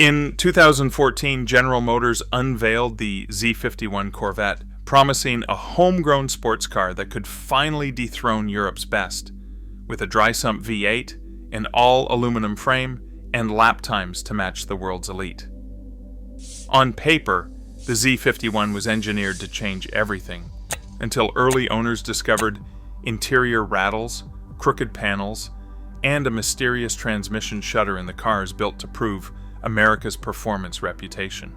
In 2014, General Motors unveiled the Z51 Corvette, promising a homegrown sports car that could finally dethrone Europe's best, with a dry-sump V8, an all-aluminum frame, and lap times to match the world's elite. On paper, the Z51 was engineered to change everything, until early owners discovered interior rattles, crooked panels, and a mysterious transmission shudder in the cars built to prove America's performance reputation.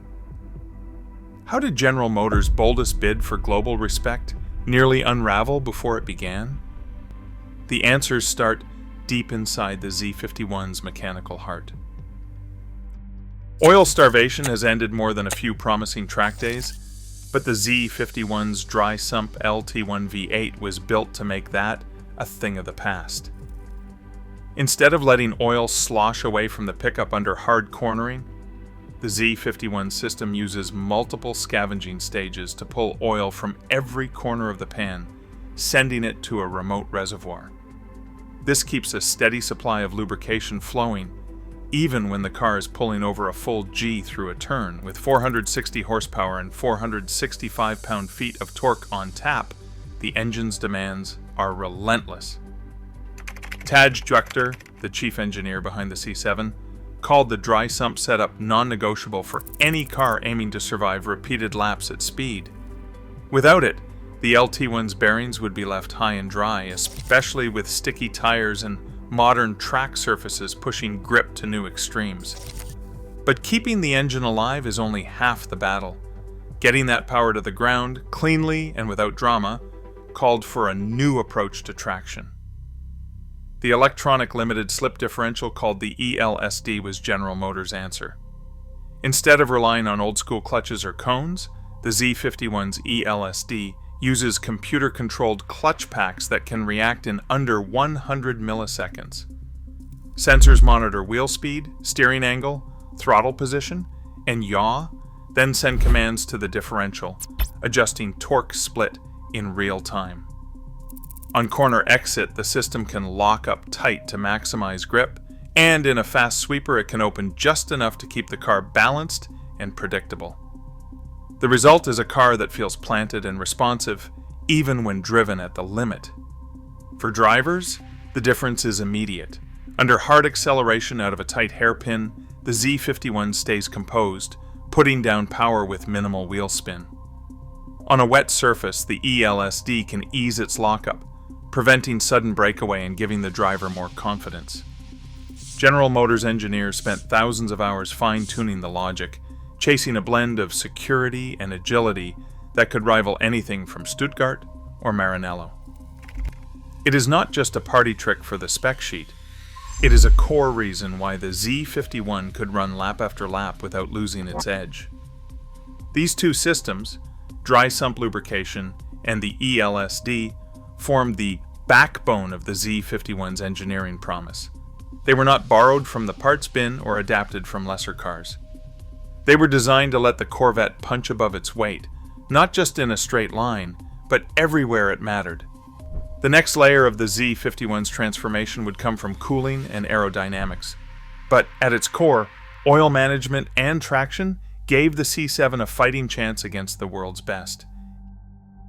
How did General Motors' boldest bid for global respect nearly unravel before it began? The answers start deep inside the Z51's mechanical heart. Oil starvation has ended more than a few promising track days, but the Z51's dry-sump LT1 V8 was built to make that a thing of the past. Instead of letting oil slosh away from the pickup under hard cornering, the Z51 system uses multiple scavenging stages to pull oil from every corner of the pan, sending it to a remote reservoir. This keeps a steady supply of lubrication flowing, even when the car is pulling over a full G through a turn. With 460 horsepower and 465 pound-feet of torque on tap, the engine's demands are relentless. Taj Jukhtar, the chief engineer behind the C7, called the dry sump setup non-negotiable for any car aiming to survive repeated laps at speed. Without it, the LT1's bearings would be left high and dry, especially with sticky tires and modern track surfaces pushing grip to new extremes. But keeping the engine alive is only half the battle. Getting that power to the ground, cleanly and without drama, called for a new approach to traction. The electronic limited slip differential called the ELSD was General Motors' answer. Instead of relying on old-school clutches or cones, the Z51's ELSD uses computer-controlled clutch packs that can react in under 100 milliseconds. Sensors monitor wheel speed, steering angle, throttle position, and yaw, then send commands to the differential, adjusting torque split in real time. On corner exit, the system can lock up tight to maximize grip, and in a fast sweeper it can open just enough to keep the car balanced and predictable. The result is a car that feels planted and responsive, even when driven at the limit. For drivers, the difference is immediate. Under hard acceleration out of a tight hairpin, the Z51 stays composed, putting down power with minimal wheel spin. On a wet surface, the ELSD can ease its lockup, preventing sudden breakaway and giving the driver more confidence. General Motors engineers spent thousands of hours fine-tuning the logic, chasing a blend of security and agility that could rival anything from Stuttgart or Maranello. It is not just a party trick for the spec sheet. It is a core reason why the Z51 could run lap after lap without losing its edge. These two systems, dry sump lubrication and the ELSD, formed the backbone of the Z51's engineering promise. They were not borrowed from the parts bin or adapted from lesser cars. They were designed to let the Corvette punch above its weight, not just in a straight line, but everywhere it mattered. The next layer of the Z51's transformation would come from cooling and aerodynamics. But at its core, oil management and traction gave the C7 a fighting chance against the world's best.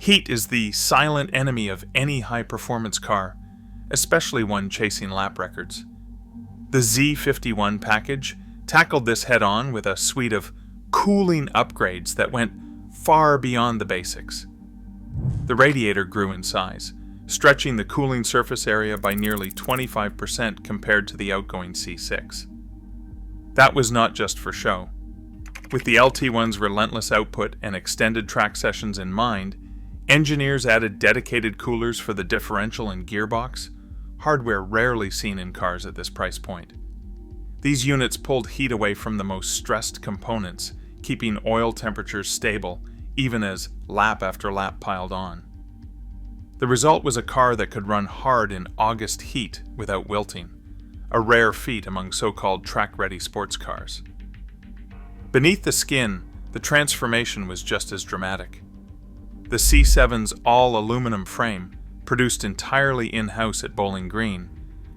Heat is the silent enemy of any high-performance car, especially one chasing lap records. The Z51 package tackled this head-on with a suite of cooling upgrades that went far beyond the basics. The radiator grew in size, stretching the cooling surface area by nearly 25% compared to the outgoing C6. That was not just for show. With the LT1's relentless output and extended track sessions in mind, engineers added dedicated coolers for the differential and gearbox, hardware rarely seen in cars at this price point. These units pulled heat away from the most stressed components, keeping oil temperatures stable even as lap after lap piled on. The result was a car that could run hard in August heat without wilting, a rare feat among so-called track-ready sports cars. Beneath the skin, the transformation was just as dramatic. The C7's all-aluminum frame, produced entirely in-house at Bowling Green,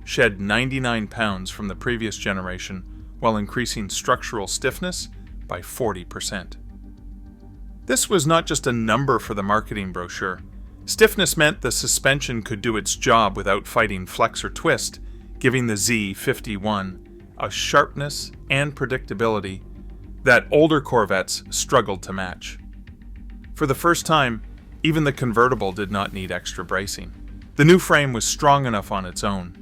shed 99 pounds from the previous generation while increasing structural stiffness by 40%. This was not just a number for the marketing brochure. Stiffness meant the suspension could do its job without fighting flex or twist, giving the Z51 a sharpness and predictability that older Corvettes struggled to match. For the first time, even the convertible did not need extra bracing. The new frame was strong enough on its own.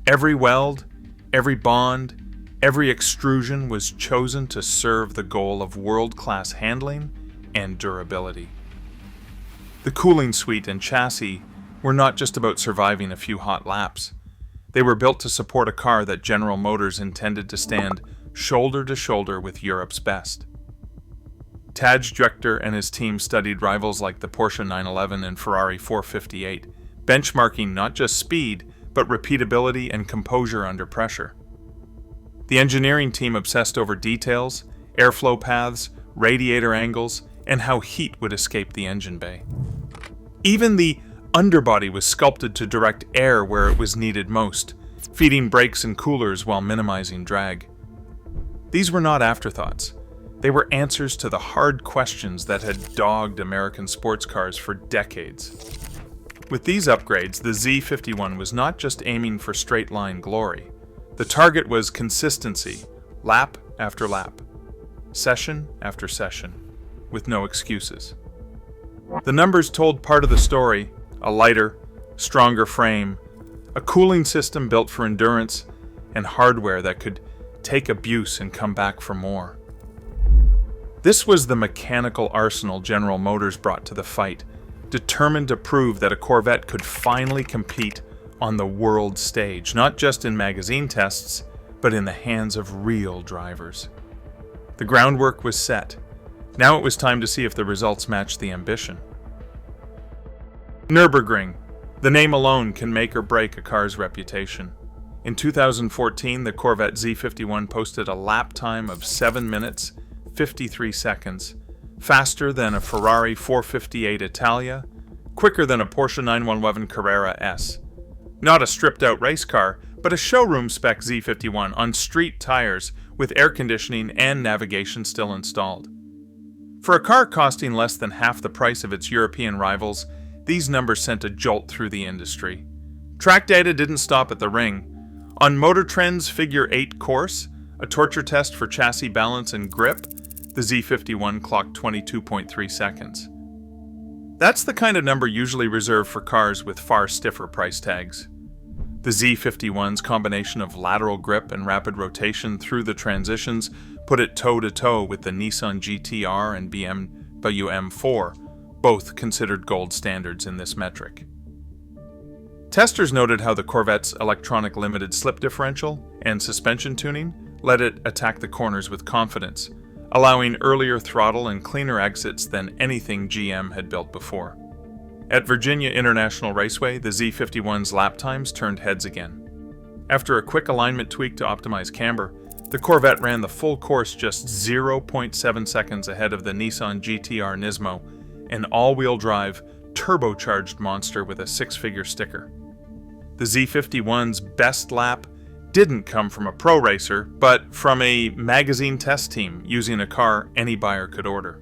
Every weld, every bond, every extrusion was chosen to serve the goal of world-class handling and durability. The cooling suite and chassis were not just about surviving a few hot laps. They were built to support a car that General Motors intended to stand shoulder to shoulder with Europe's best. Taj Director and his team studied rivals like the Porsche 911 and Ferrari 458, benchmarking not just speed, but repeatability and composure under pressure. The engineering team obsessed over details, airflow paths, radiator angles, and how heat would escape the engine bay. Even the underbody was sculpted to direct air where it was needed most, feeding brakes and coolers while minimizing drag. These were not afterthoughts. They were answers to the hard questions that had dogged American sports cars for decades. With these upgrades, the Z51 was not just aiming for straight-line glory. The target was consistency, lap after lap, session after session, with no excuses. The numbers told part of the story: a lighter, stronger frame, a cooling system built for endurance, and hardware that could take abuse and come back for more. This was the mechanical arsenal General Motors brought to the fight, determined to prove that a Corvette could finally compete on the world stage, not just in magazine tests, but in the hands of real drivers. The groundwork was set. Now it was time to see if the results matched the ambition. Nürburgring. The name alone can make or break a car's reputation. In 2014, the Corvette Z51 posted a lap time of 7 minutes, 53 seconds, faster than a Ferrari 458 Italia, quicker than a Porsche 911 Carrera S. Not a stripped-out race car, but a showroom-spec Z51 on street tires with air conditioning and navigation still installed. For a car costing less than half the price of its European rivals, these numbers sent a jolt through the industry. Track data didn't stop at the ring. On Motor Trend's Figure 8 course, a torture test for chassis balance and grip, the Z51 clocked 22.3 seconds. That's the kind of number usually reserved for cars with far stiffer price tags. The Z51's combination of lateral grip and rapid rotation through the transitions put it toe-to-toe with the Nissan GT-R and BMW M4, both considered gold standards in this metric. Testers noted how the Corvette's electronic limited slip differential and suspension tuning let it attack the corners with confidence, allowing earlier throttle and cleaner exits than anything GM had built before. At Virginia International Raceway, the Z51's lap times turned heads again. After a quick alignment tweak to optimize camber, the Corvette ran the full course just 0.7 seconds ahead of the Nissan GT-R Nismo, an all-wheel drive, turbocharged monster with a six-figure sticker. The Z51's best lap didn't come from a pro racer, but from a magazine test team using a car any buyer could order.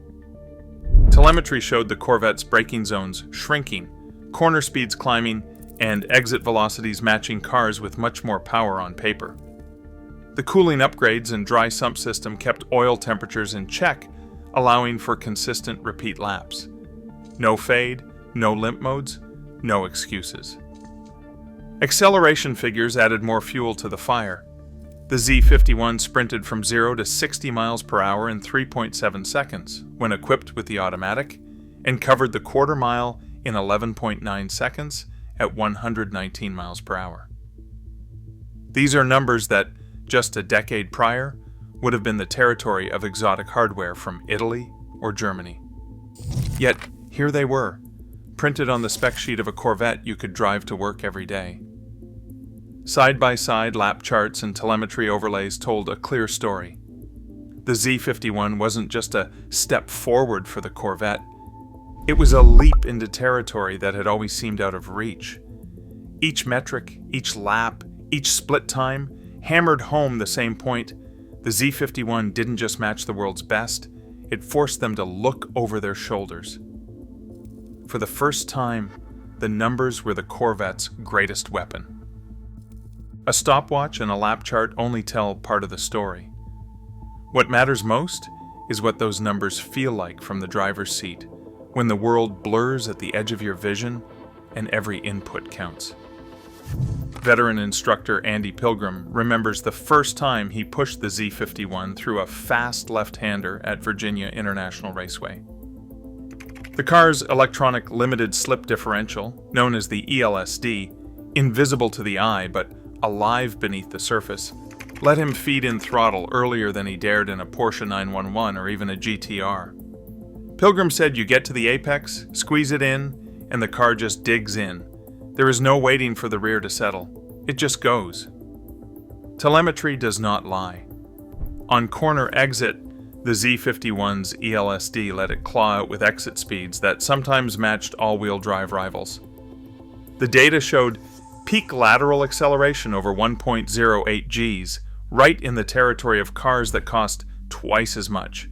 Telemetry showed the Corvette's braking zones shrinking, corner speeds climbing, and exit velocities matching cars with much more power on paper. The cooling upgrades and dry-sump system kept oil temperatures in check, allowing for consistent repeat laps. No fade, no limp modes, no excuses. Acceleration figures added more fuel to the fire. The Z51 sprinted from 0 to 60 miles per hour in 3.7 seconds when equipped with the automatic, and covered the quarter mile in 11.9 seconds at 119 miles per hour. These are numbers that, just a decade prior, would have been the territory of exotic hardware from Italy or Germany. Yet, here they were, printed on the spec sheet of a Corvette you could drive to work every day. Side-by-side lap charts and telemetry overlays told a clear story. The Z51 wasn't just a step forward for the Corvette. It was a leap into territory that had always seemed out of reach. Each metric, each lap, each split time hammered home the same point: The Z51 didn't just match the world's best, it forced them to look over their shoulders. For the first time, the numbers were the Corvette's greatest weapon. A stopwatch and a lap chart only tell part of the story. What matters most is what those numbers feel like from the driver's seat, when the world blurs at the edge of your vision and every input counts. Veteran instructor Andy Pilgrim remembers the first time he pushed the Z51 through a fast left-hander at Virginia International Raceway. The car's electronic limited slip differential, known as the ELSD, invisible to the eye but alive beneath the surface, let him feed in throttle earlier than he dared in a Porsche 911 or even a GTR. Pilgrim said you get to the apex, squeeze it in, and the car just digs in. There is no waiting for the rear to settle. It just goes. Telemetry does not lie. On corner exit, the Z51's ELSD let it claw out with exit speeds that sometimes matched all-wheel drive rivals. The data showed peak lateral acceleration over 1.08 Gs, right in the territory of cars that cost twice as much.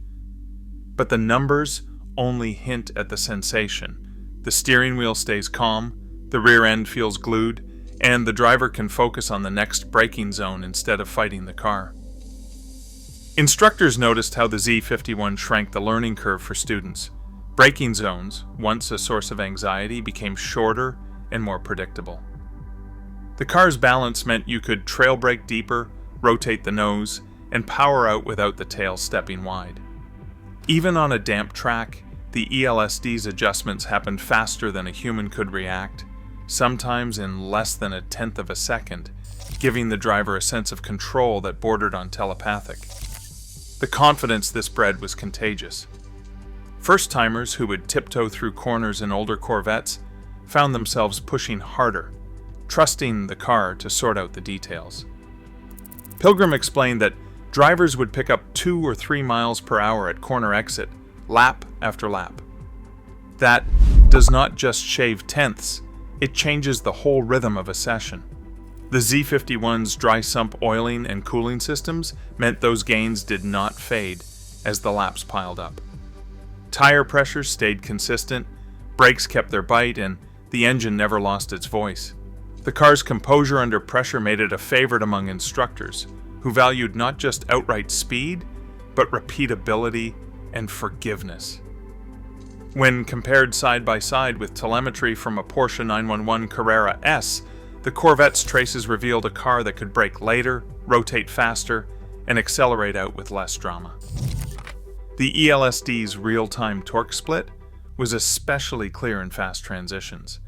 But the numbers only hint at the sensation. The steering wheel stays calm, the rear end feels glued, and the driver can focus on the next braking zone instead of fighting the car. Instructors noticed how the Z51 shrank the learning curve for students. Braking zones, once a source of anxiety, became shorter and more predictable. The car's balance meant you could trail brake deeper, rotate the nose, and power out without the tail stepping wide. Even on a damp track, the ELSD's adjustments happened faster than a human could react, sometimes in less than 1/10 of a second, giving the driver a sense of control that bordered on telepathic. The confidence this bred was contagious. First-timers who would tiptoe through corners in older Corvettes found themselves pushing harder, trusting the car to sort out the details. Pilgrim explained that drivers would pick up 2 or 3 miles per hour at corner exit, lap after lap. That does not just shave tenths, it changes the whole rhythm of a session. The Z51's dry-sump oiling and cooling systems meant those gains did not fade as the laps piled up. Tire pressures stayed consistent, brakes kept their bite, and the engine never lost its voice. The car's composure under pressure made it a favorite among instructors, who valued not just outright speed, but repeatability and forgiveness. When compared side by side with telemetry from a Porsche 911 Carrera S, the Corvette's traces revealed a car that could brake later, rotate faster, and accelerate out with less drama. The ELSD's real-time torque split was especially clear in fast transitions,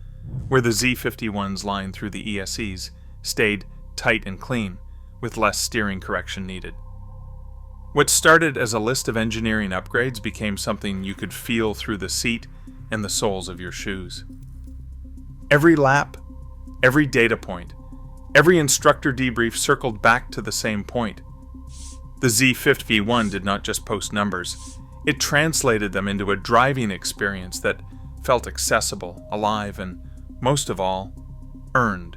where the Z51's line through the ESCs stayed tight and clean, with less steering correction needed. What started as a list of engineering upgrades became something you could feel through the seat and the soles of your shoes. Every lap, every data point, every instructor debrief circled back to the same point. The Z51 did not just post numbers, it translated them into a driving experience that felt accessible, alive, and, most of all, earned.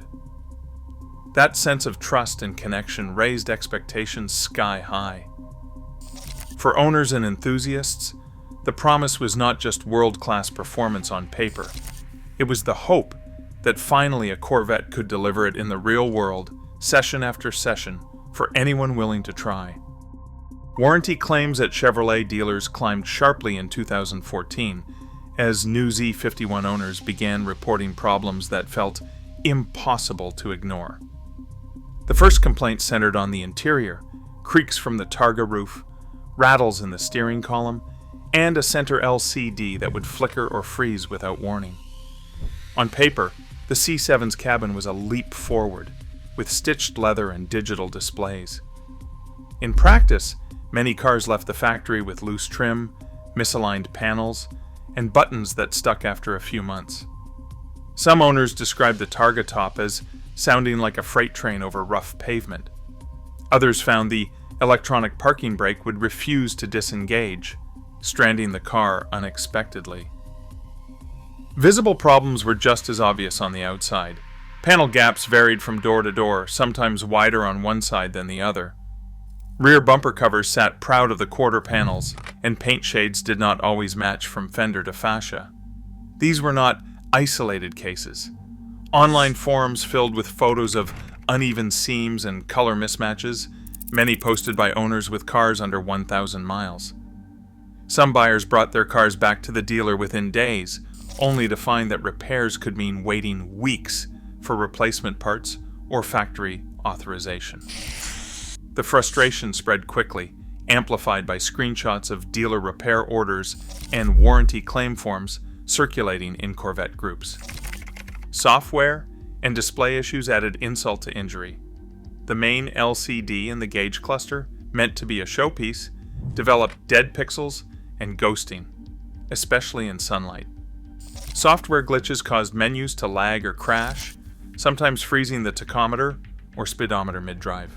That sense of trust and connection raised expectations sky high. For owners and enthusiasts, the promise was not just world-class performance on paper. It was the hope that finally a Corvette could deliver it in the real world, session after session, for anyone willing to try. Warranty claims at Chevrolet dealers climbed sharply in 2014 as new Z51 owners began reporting problems that felt impossible to ignore. The first complaint centered on the interior, creaks from the targa roof, rattles in the steering column, and a center LCD that would flicker or freeze without warning. On paper, the C7's cabin was a leap forward, with stitched leather and digital displays. In practice, many cars left the factory with loose trim, misaligned panels, and buttons that stuck after a few months. Some owners described the targa top as sounding like a freight train over rough pavement. Others found the electronic parking brake would refuse to disengage, stranding the car unexpectedly. Visible problems were just as obvious on the outside. Panel gaps varied from door to door, sometimes wider on one side than the other. Rear bumper covers sat proud of the quarter panels, and paint shades did not always match from fender to fascia. These were not isolated cases. Online forums filled with photos of uneven seams and color mismatches, many posted by owners with cars under 1,000 miles. Some buyers brought their cars back to the dealer within days, only to find that repairs could mean waiting weeks for replacement parts or factory authorization. The frustration spread quickly, amplified by screenshots of dealer repair orders and warranty claim forms circulating in Corvette groups. Software and display issues added insult to injury. The main LCD in the gauge cluster, meant to be a showpiece, developed dead pixels and ghosting, especially in sunlight. Software glitches caused menus to lag or crash, sometimes freezing the tachometer or speedometer mid-drive.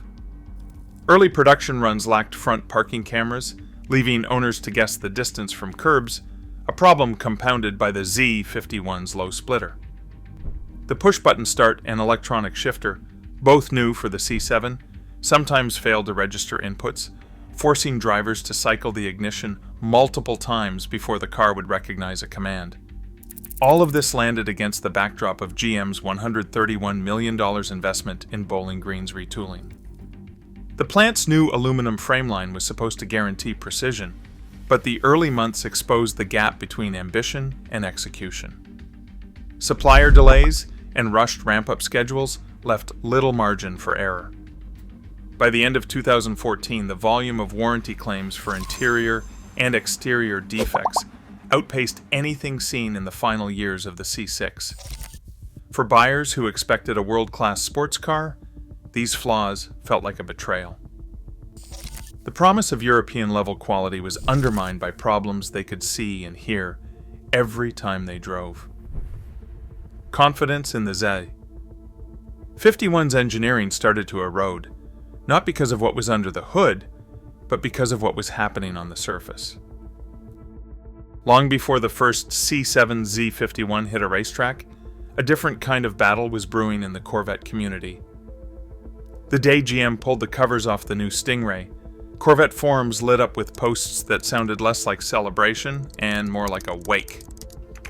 Early production runs lacked front parking cameras, leaving owners to guess the distance from curbs, a problem compounded by the Z51's low splitter. The push-button start and electronic shifter, both new for the C7, sometimes failed to register inputs, forcing drivers to cycle the ignition multiple times before the car would recognize a command. All of this landed against the backdrop of GM's $131 million investment in Bowling Green's retooling. The plant's new aluminum frameline was supposed to guarantee precision, but the early months exposed the gap between ambition and execution. Supplier delays and rushed ramp-up schedules left little margin for error. By the end of 2014, the volume of warranty claims for interior and exterior defects outpaced anything seen in the final years of the C6. For buyers who expected a world-class sports car, these flaws felt like a betrayal. The promise of European-level quality was undermined by problems they could see and hear every time they drove. Confidence in the Z51's engineering started to erode, not because of what was under the hood, but because of what was happening on the surface. Long before the first C7 Z51 hit a racetrack, a different kind of battle was brewing in the Corvette community. The day GM pulled the covers off the new Stingray, Corvette forums lit up with posts that sounded less like celebration and more like a wake.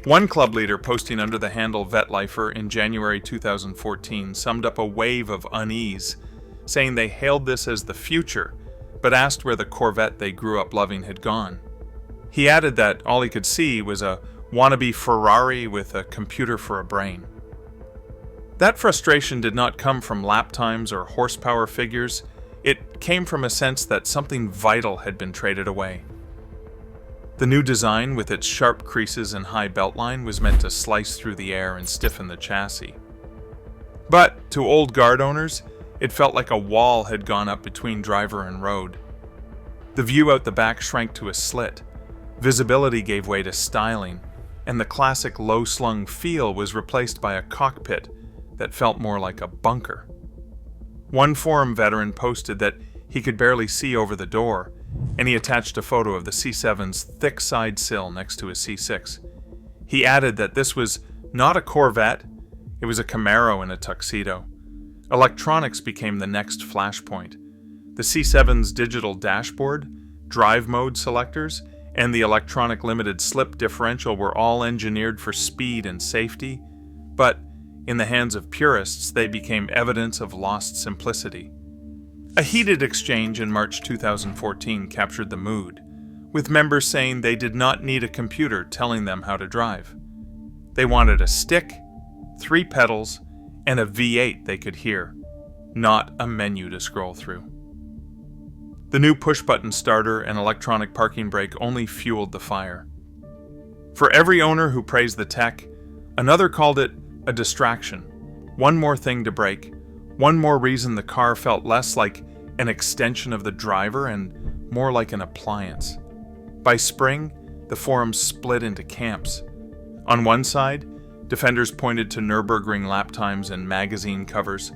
One club leader posting under the handle VetLifer in January 2014 summed up a wave of unease, saying they hailed this as the future, but asked where the Corvette they grew up loving had gone. He added that all he could see was a wannabe Ferrari with a computer for a brain. That frustration did not come from lap times or horsepower figures. It came from a sense that something vital had been traded away. The new design, with its sharp creases and high beltline, was meant to slice through the air and stiffen the chassis. But to old guard owners, it felt like a wall had gone up between driver and road. The view out the back shrank to a slit. Visibility gave way to styling, and the classic low-slung feel was replaced by a cockpit that felt more like a bunker. One forum veteran posted that he could barely see over the door, and he attached a photo of the C7's thick side sill next to his C6. He added that this was not a Corvette, it was a Camaro in a tuxedo. Electronics became the next flashpoint. The C7's digital dashboard, drive mode selectors, and the electronic limited slip differential were all engineered for speed and safety, but in the hands of purists, they became evidence of lost simplicity. A heated exchange in March 2014 captured the mood, with members saying they did not need a computer telling them how to drive. They wanted a stick, 3 pedals, and a V8 they could hear, not a menu to scroll through. The new push-button starter and electronic parking brake only fueled the fire. For every owner who praised the tech, another called it a distraction. One more thing to break, one more reason the car felt less like an extension of the driver and more like an appliance. By spring, the forums split into camps. On one side, defenders pointed to Nürburgring lap times and magazine covers.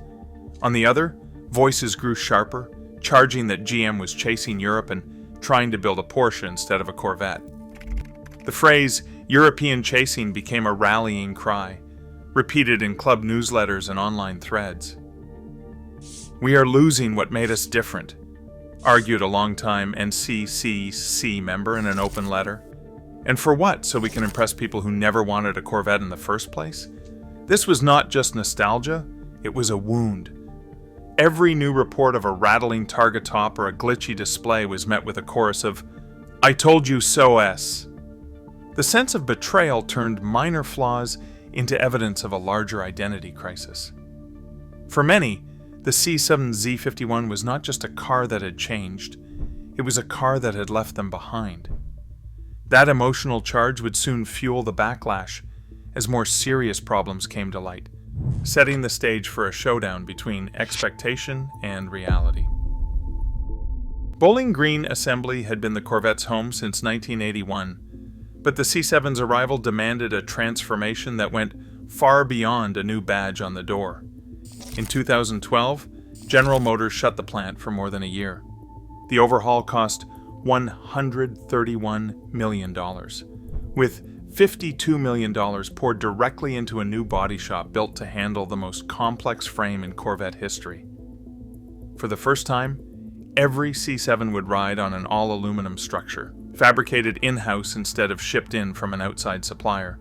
On the other, voices grew sharper, charging that GM was chasing Europe and trying to build a Porsche instead of a Corvette. The phrase European chasing became a rallying cry, repeated in club newsletters and online threads. We are losing what made us different. argued a longtime NCCC member in an open letter. And for what? So we can impress people who never wanted a Corvette in the first place? This was not just nostalgia, it was a wound. Every new report of a rattling target top or a glitchy display was met with a chorus of, "I told you so-s." The sense of betrayal turned minor flaws into evidence of a larger identity crisis. For many, the C7 Z51 was not just a car that had changed, it was a car that had left them behind. That emotional charge would soon fuel the backlash as more serious problems came to light, setting the stage for a showdown between expectation and reality. Bowling Green Assembly had been the Corvette's home since 1981, but the C7's arrival demanded a transformation that went far beyond a new badge on the door. In 2012, General Motors shut the plant for more than a year. The overhaul cost $131 million, with $52 million poured directly into a new body shop built to handle the most complex frame in Corvette history. For the first time, every C7 would ride on an all-aluminum structure, fabricated in-house instead of shipped in from an outside supplier.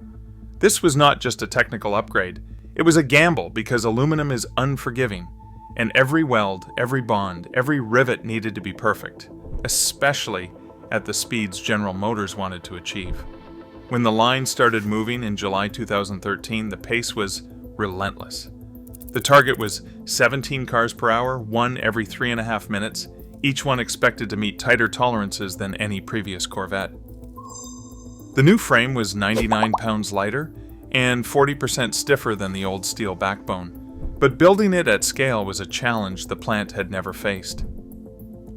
This was not just a technical upgrade, it was a gamble because aluminum is unforgiving, and every weld, every bond, every rivet needed to be perfect, especially at the speeds General Motors wanted to achieve. When the line started moving in July 2013, the pace was relentless. The target was 17 cars per hour, one every 3.5 minutes, each one expected to meet tighter tolerances than any previous Corvette. The new frame was 99 pounds lighter and 40% stiffer than the old steel backbone, but building it at scale was a challenge the plant had never faced.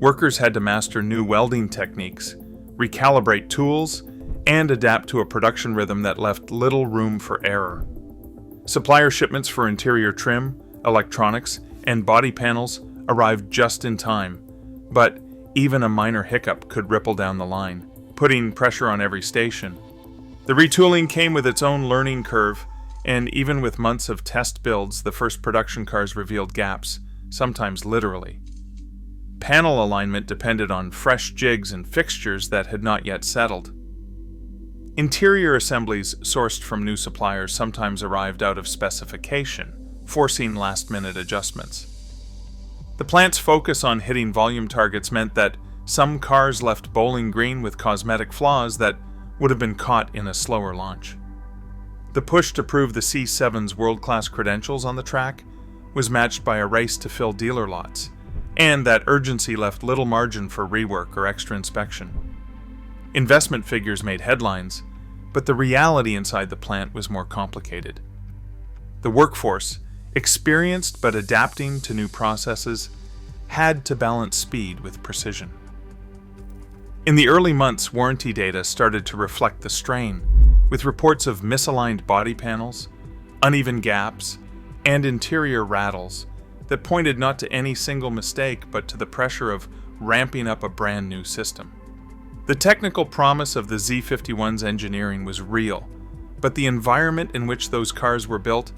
Workers had to master new welding techniques, recalibrate tools, and adapt to a production rhythm that left little room for error. Supplier shipments for interior trim, electronics, and body panels arrived just in time, but even a minor hiccup could ripple down the line, putting pressure on every station. The retooling came with its own learning curve, and even with months of test builds, the first production cars revealed gaps, sometimes literally. Panel alignment depended on fresh jigs and fixtures that had not yet settled. Interior assemblies sourced from new suppliers sometimes arrived out of specification, forcing last-minute adjustments. The plant's focus on hitting volume targets meant that some cars left Bowling Green with cosmetic flaws that would have been caught in a slower launch. The push to prove the C7's world-class credentials on the track was matched by a race to fill dealer lots, and that urgency left little margin for rework or extra inspection. Investment figures made headlines, but the reality inside the plant was more complicated. The workforce, experienced but adapting to new processes, had to balance speed with precision. In the early months, warranty data started to reflect the strain, with reports of misaligned body panels, uneven gaps, and interior rattles that pointed not to any single mistake but to the pressure of ramping up a brand new system. The technical promise of the Z51's engineering was real, but the environment in which those cars were built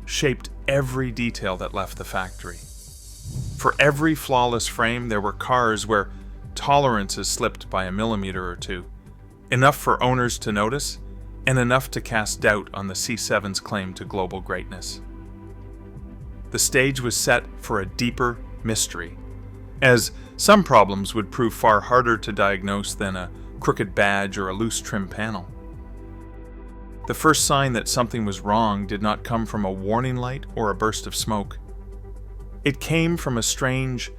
shaped every detail that left the factory. For every flawless frame, there were cars where tolerances slipped by a millimeter or two, enough for owners to notice, and enough to cast doubt on the C7's claim to global greatness. The stage was set for a deeper mystery, as some problems would prove far harder to diagnose than a crooked badge or a loose trim panel. The first sign that something was wrong did not come from a warning light or a burst of smoke. It came from a strange,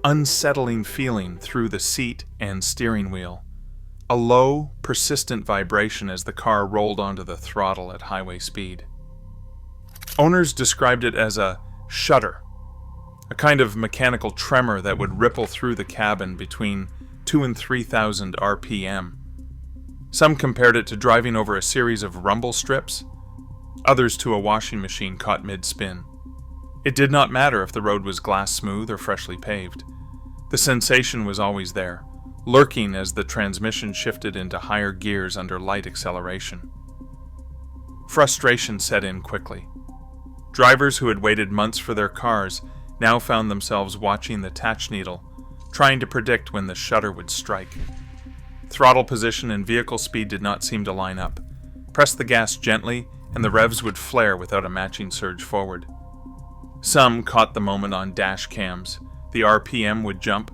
unsettling feeling through the seat and steering wheel, a low, persistent vibration as the car rolled onto the throttle at highway speed. Owners described it as a shudder, a kind of mechanical tremor that would ripple through the cabin between 2,000 and 3,000 RPM. Some compared it to driving over a series of rumble strips, others to a washing machine caught mid-spin. It did not matter if the road was glass smooth or freshly paved. The sensation was always there, lurking as the transmission shifted into higher gears under light acceleration. Frustration set in quickly. Drivers who had waited months for their cars now found themselves watching the touch needle trying to predict when the shudder would strike. Throttle position and vehicle speed did not seem to line up. Press the gas gently, and the revs would flare without a matching surge forward. Some caught the moment on dash cams. The RPM would jump.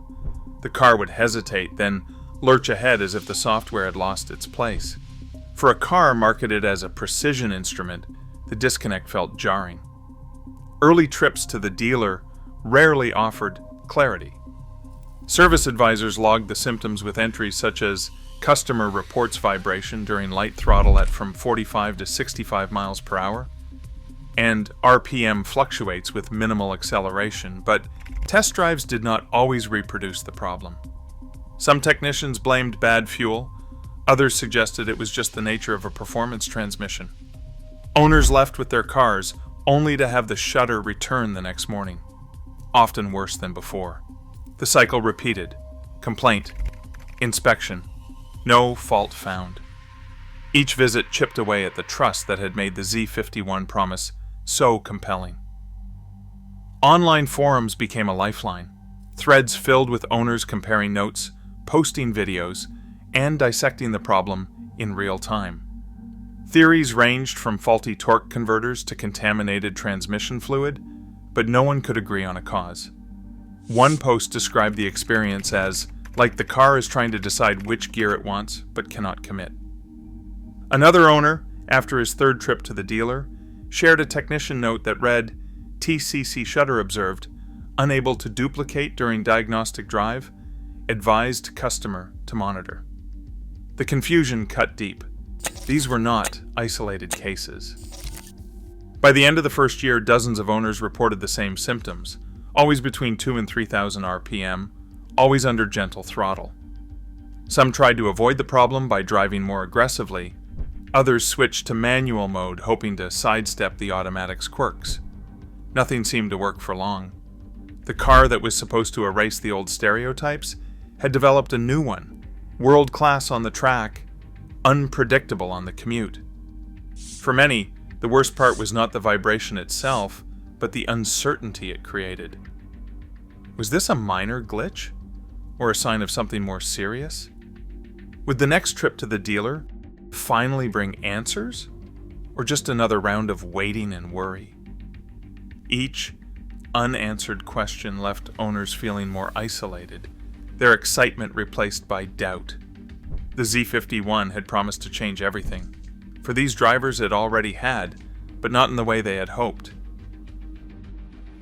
The car would hesitate, then lurch ahead as if the software had lost its place. For a car marketed as a precision instrument, the disconnect felt jarring. Early trips to the dealer rarely offered clarity. Service advisors logged the symptoms with entries such as customer reports vibration during light throttle at from 45 to 65 miles per hour, and RPM fluctuates with minimal acceleration, but test drives did not always reproduce the problem. Some technicians blamed bad fuel, others suggested it was just the nature of a performance transmission. Owners left with their cars only to have the shudder return the next morning, often worse than before. The cycle repeated. Complaint, inspection, no fault found. Each visit chipped away at the trust that had made the Z51 promise so compelling. Online forums became a lifeline, threads filled with owners comparing notes, posting videos, and dissecting the problem in real time. Theories ranged from faulty torque converters to contaminated transmission fluid, but no one could agree on a cause. One post described the experience as like the car is trying to decide which gear it wants, but cannot commit. Another owner, after his third trip to the dealer, shared a technician note that read, "TCC shudder observed, unable to duplicate during diagnostic drive, advised customer to monitor." The confusion cut deep. These were not isolated cases. By the end of the first year, dozens of owners reported the same symptoms, always between 2,000 and 3,000 RPM, always under gentle throttle. Some tried to avoid the problem by driving more aggressively. Others switched to manual mode, hoping to sidestep the automatic's quirks. Nothing seemed to work for long. The car that was supposed to erase the old stereotypes had developed a new one, world-class on the track, unpredictable on the commute. For many, the worst part was not the vibration itself, but the uncertainty it created. Was this a minor glitch, or a sign of something more serious? Would the next trip to the dealer finally bring answers, or just another round of waiting and worry? Each unanswered question left owners feeling more isolated, their excitement replaced by doubt. The Z51 had promised to change everything. For these drivers it already had, but not in the way they had hoped.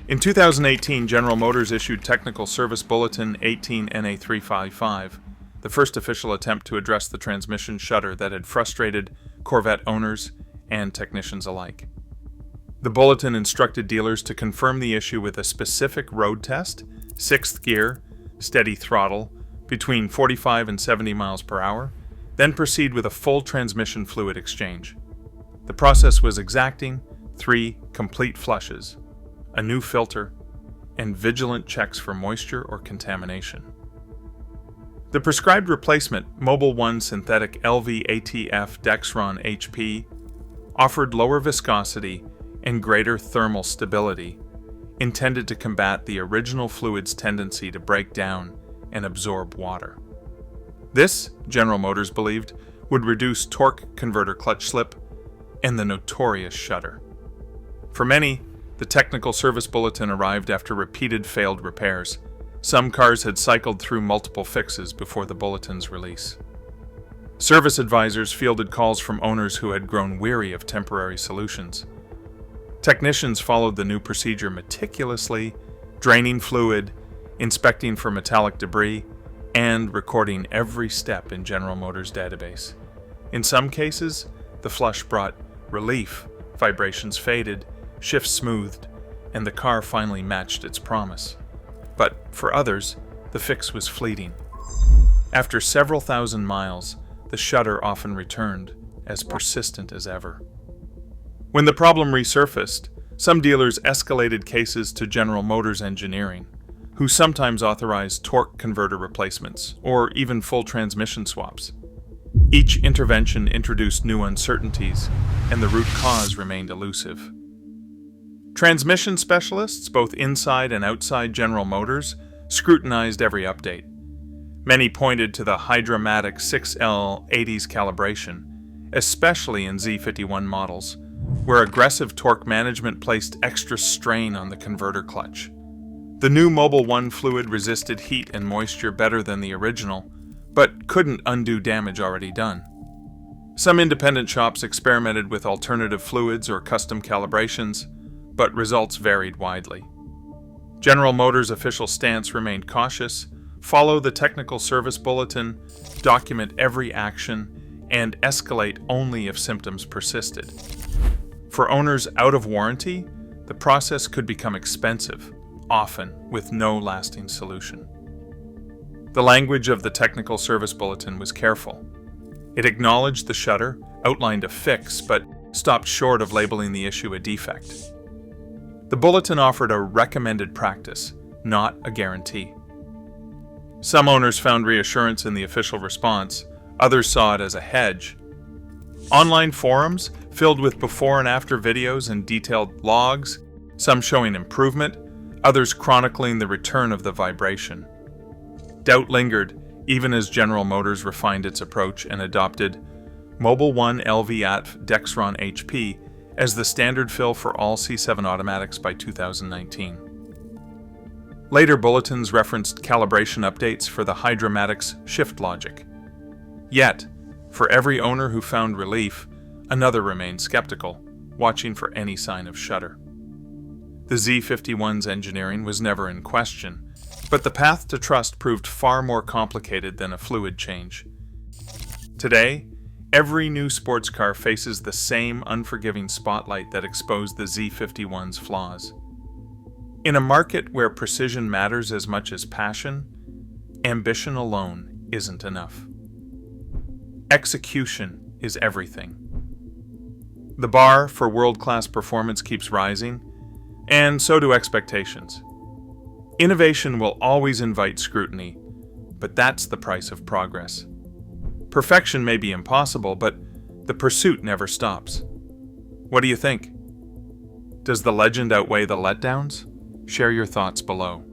In 2018, General Motors issued Technical Service Bulletin 18NA355, the first official attempt to address the transmission shudder that had frustrated Corvette owners and technicians alike. The bulletin instructed dealers to confirm the issue with a specific road test, 6th gear, steady throttle, between 45 and 70 miles per hour, then proceed with a full transmission fluid exchange. The process was exacting: 3 complete flushes, a new filter, and vigilant checks for moisture or contamination. The prescribed replacement, Mobil 1 synthetic LV-ATF Dexron HP, offered lower viscosity and greater thermal stability, intended to combat the original fluid's tendency to break down and absorb water. This, General Motors believed, would reduce torque converter clutch slip and the notorious shudder. For many, the technical service bulletin arrived after repeated failed repairs. Some cars had cycled through multiple fixes before the bulletin's release. Service advisors fielded calls from owners who had grown weary of temporary solutions. Technicians followed the new procedure meticulously, draining fluid, inspecting for metallic debris, and recording every step in General Motors' database. In some cases, the flush brought relief, vibrations faded, shifts smoothed, and the car finally matched its promise. But for others, the fix was fleeting. After several thousand miles, the shudder often returned, as persistent as ever. When the problem resurfaced, some dealers escalated cases to General Motors Engineering, who sometimes authorized torque converter replacements or even full transmission swaps. Each intervention introduced new uncertainties, and the root cause remained elusive. Transmission specialists, both inside and outside General Motors, scrutinized every update. Many pointed to the Hydra-matic 6L80's calibration, especially in Z51 models, where aggressive torque management placed extra strain on the converter clutch. The new Mobil 1 fluid resisted heat and moisture better than the original, but couldn't undo damage already done. Some independent shops experimented with alternative fluids or custom calibrations, but results varied widely. General Motors' official stance remained cautious: follow the technical service bulletin, document every action, and escalate only if symptoms persisted. For owners out of warranty, the process could become expensive, often with no lasting solution. The language of the technical service bulletin was careful. It acknowledged the shudder, outlined a fix, but stopped short of labeling the issue a defect. The bulletin offered a recommended practice, not a guarantee. Some owners found reassurance in the official response, others saw it as a hedge. Online forums, filled with before and after videos and detailed logs, some showing improvement, others chronicling the return of the vibration. Doubt lingered, even as General Motors refined its approach and adopted Mobil 1 LV-ATF Dexron HP as the standard fill for all C7 automatics by 2019. Later bulletins referenced calibration updates for the Hydra-matic's shift logic. Yet, for every owner who found relief, another remained skeptical, watching for any sign of shudder. The Z51's engineering was never in question, but the path to trust proved far more complicated than a fluid change. Today, every new sports car faces the same unforgiving spotlight that exposed the Z51's flaws. In a market where precision matters as much as passion, ambition alone isn't enough. Execution is everything. The bar for world-class performance keeps rising, and so do expectations. Innovation will always invite scrutiny, but that's the price of progress. Perfection may be impossible, but the pursuit never stops. What do you think? Does the legend outweigh the letdowns? Share your thoughts below.